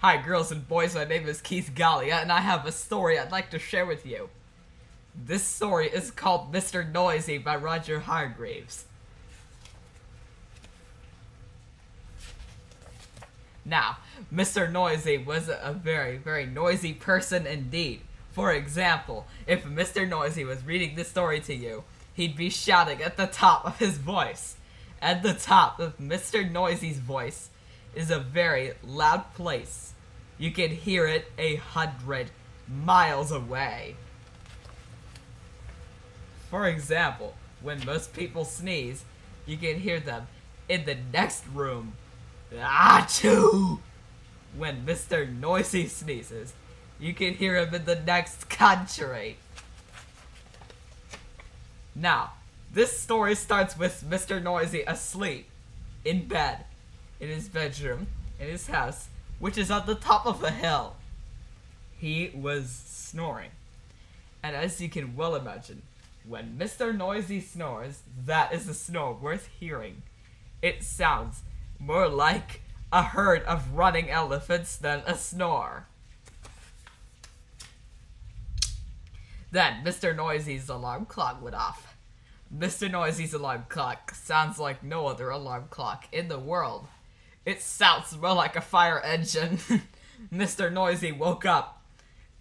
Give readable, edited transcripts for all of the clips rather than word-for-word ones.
Hi girls and boys, my name is Keith Galea, and I have a story I'd like to share with you. This story is called Mr. Noisy by Roger Hargreaves. Now, Mr. Noisy was a very, very noisy person indeed. For example, if Mr. Noisy was reading this story to you, he'd be shouting at the top of his voice. At the top of Mr. Noisy's voice is a very loud place. You can hear it 100 miles away. For example, when most people sneeze, you can hear them in the next room. Achoo! When Mr. Noisy sneezes, you can hear him in the next country. Now, this story starts with Mr. Noisy asleep, in bed, in his bedroom, in his house, which is on the top of a hill. He was snoring. And as you can well imagine, when Mr. Noisy snores, that is a snore worth hearing. It sounds more like a herd of running elephants than a snore. Then Mr. Noisy's alarm clock went off. Mr. Noisy's alarm clock sounds like no other alarm clock in the world. It sounds more like a fire engine. Mr. Noisy woke up,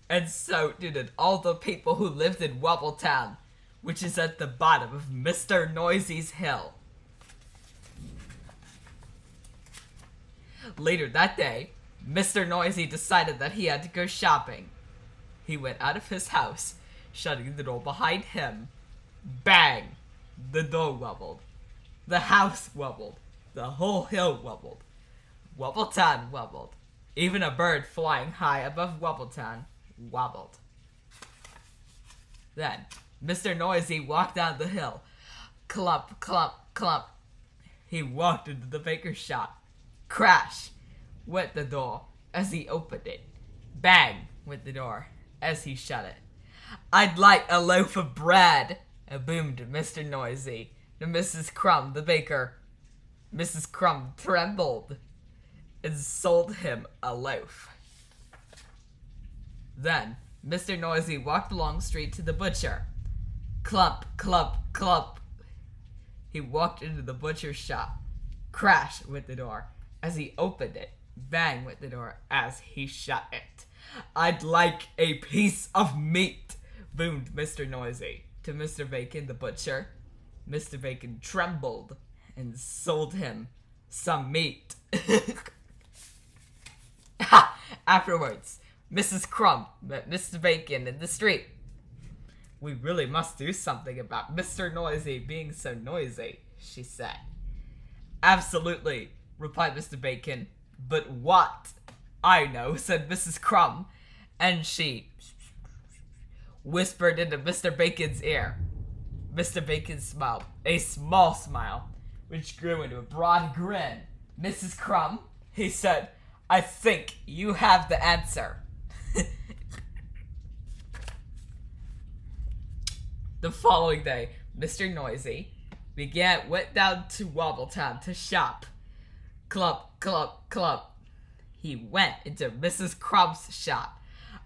and so did all the people who lived in Wobbletown, which is at the bottom of Mr. Noisy's hill. Later that day, Mr. Noisy decided that he had to go shopping. He went out of his house, shutting the door behind him. Bang! The door wobbled. The house wobbled. The whole hill wobbled. Wobbletown wobbled. Even a bird flying high above Wobbletown wobbled. Then, Mr. Noisy walked down the hill. Clump, clump, clump. He walked into the baker's shop. Crash went the door as he opened it. Bang went the door as he shut it. I'd like a loaf of bread, boomed Mr. Noisy to Mrs. Crumb, the baker. Mrs. Crumb trembled and sold him a loaf. Then, Mr. Noisy walked along the street to the butcher. Clump, clump, clump. He walked into the butcher's shop. Crash went the door as he opened it. Bang went the door as he shut it. I'd like a piece of meat, boomed Mr. Noisy to Mr. Bacon, the butcher. Mr. Bacon trembled and sold him some meat. Afterwards, Mrs. Crumb met Mr. Bacon in the street. We really must do something about Mr. Noisy being so noisy, she said. Absolutely, replied Mr. Bacon. But what? I know, said Mrs. Crumb, and she whispered into Mr. Bacon's ear. Mr. Bacon smiled, a small smile, which grew into a broad grin. Mrs. Crumb, he said, I think you have the answer. The following day, Mr. Noisy went down to Wobbletown to shop. Clump, clump, clump. He went into Mrs. Crumb's shop.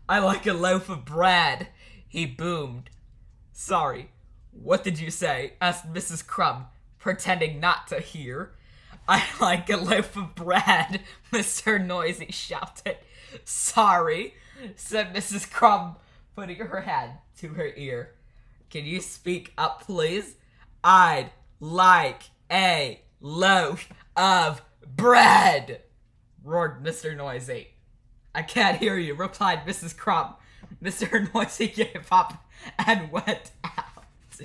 I like a loaf of bread, he boomed. Sorry, what did you say? Asked Mrs. Crumb, pretending not to hear. I like a loaf of bread, Mr. Noisy shouted. Sorry, said Mrs. Crumb, putting her hand to her ear. Can you speak up, please? I'd like a loaf of bread, roared Mr. Noisy. I can't hear you, replied Mrs. Crumb. Mr. Noisy gave up and went out.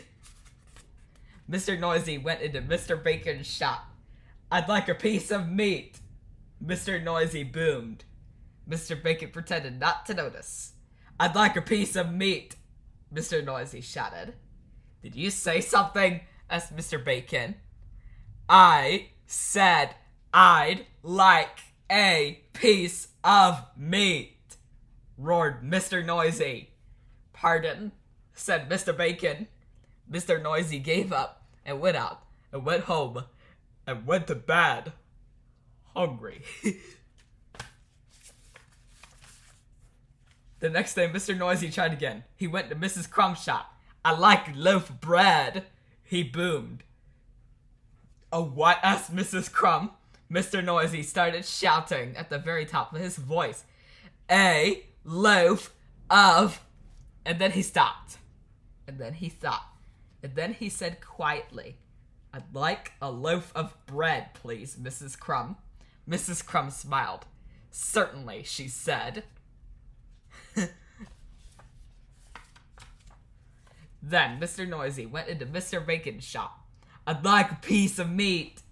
Mr. Noisy went into Mr. Bacon's shop. I'd like a piece of meat, Mr. Noisy boomed. Mr. Bacon pretended not to notice. I'd like a piece of meat, Mr. Noisy shouted. Did you say something? Asked Mr. Bacon. I said I'd like a piece of meat, roared Mr. Noisy. Pardon, said Mr. Bacon. Mr. Noisy gave up and went out and went home and went to bed hungry. The next day, Mr. Noisy tried again. He went to Mrs. Crumb's shop. "I like loaf bread," he boomed. "Oh, what?" asked Mrs. Crumb. Mr. Noisy started shouting at the very top of his voice. "A loaf of..." And then he stopped. And then he thought. And then he said quietly, "I'd like a loaf of bread, please, Mrs. Crumb." Mrs. Crumb smiled. "Certainly," she said. Then Mr. Noisy went into Mr. Bacon's shop. "I'd like a piece of meat,"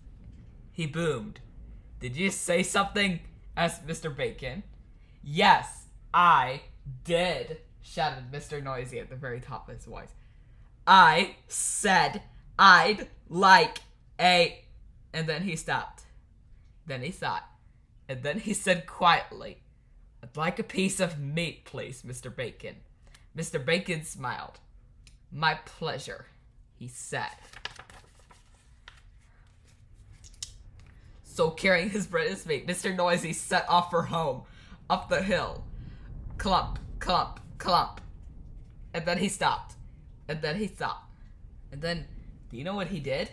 he boomed. "Did you say something?" asked Mr. Bacon. "Yes, I did," shouted Mr. Noisy at the very top of his voice. "I said I'd like a..." And then he stopped. Then he thought. And then he said quietly, "I'd like a piece of meat, please, Mr. Bacon." Mr. Bacon smiled. "My pleasure," he said. So carrying his bread and his meat, Mr. Noisy set off for home, up the hill. Clump, clump, clump. And then he stopped. And then he thought. And then, do you know what he did?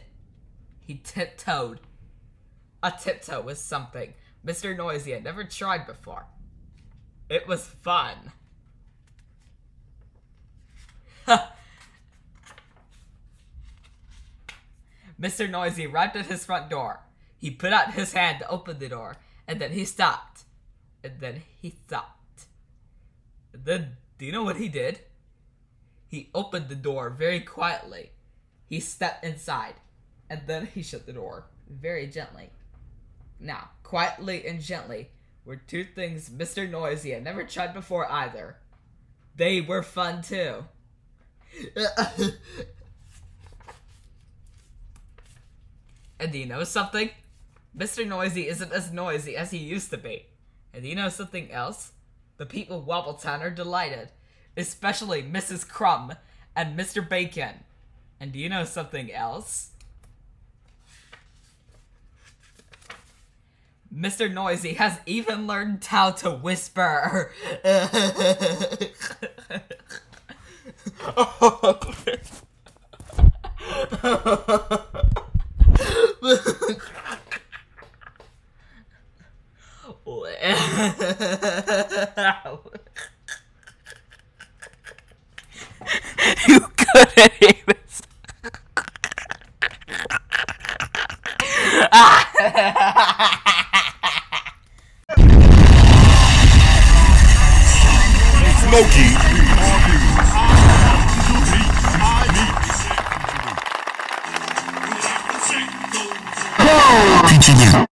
He tiptoed. A tiptoe was something Mr. Noisy had never tried before. It was fun. Mr. Noisy arrived at his front door. He put out his hand to open the door, and then he stopped. And then he thought. And then, do you know what he did? He opened the door very quietly. He stepped inside, and then he shut the door very gently. Now, quietly and gently were two things Mr. Noisy had never tried before either. They were fun too. And do you know something? Mr. Noisy isn't as noisy as he used to be. And do you know something else? The people of Wobbletown are delighted, especially Mrs. Crumb and Mr. Bacon. And do you know something else? Mr. Noisy has even learned how to whisper. You couldn't even. Smokey. Continue.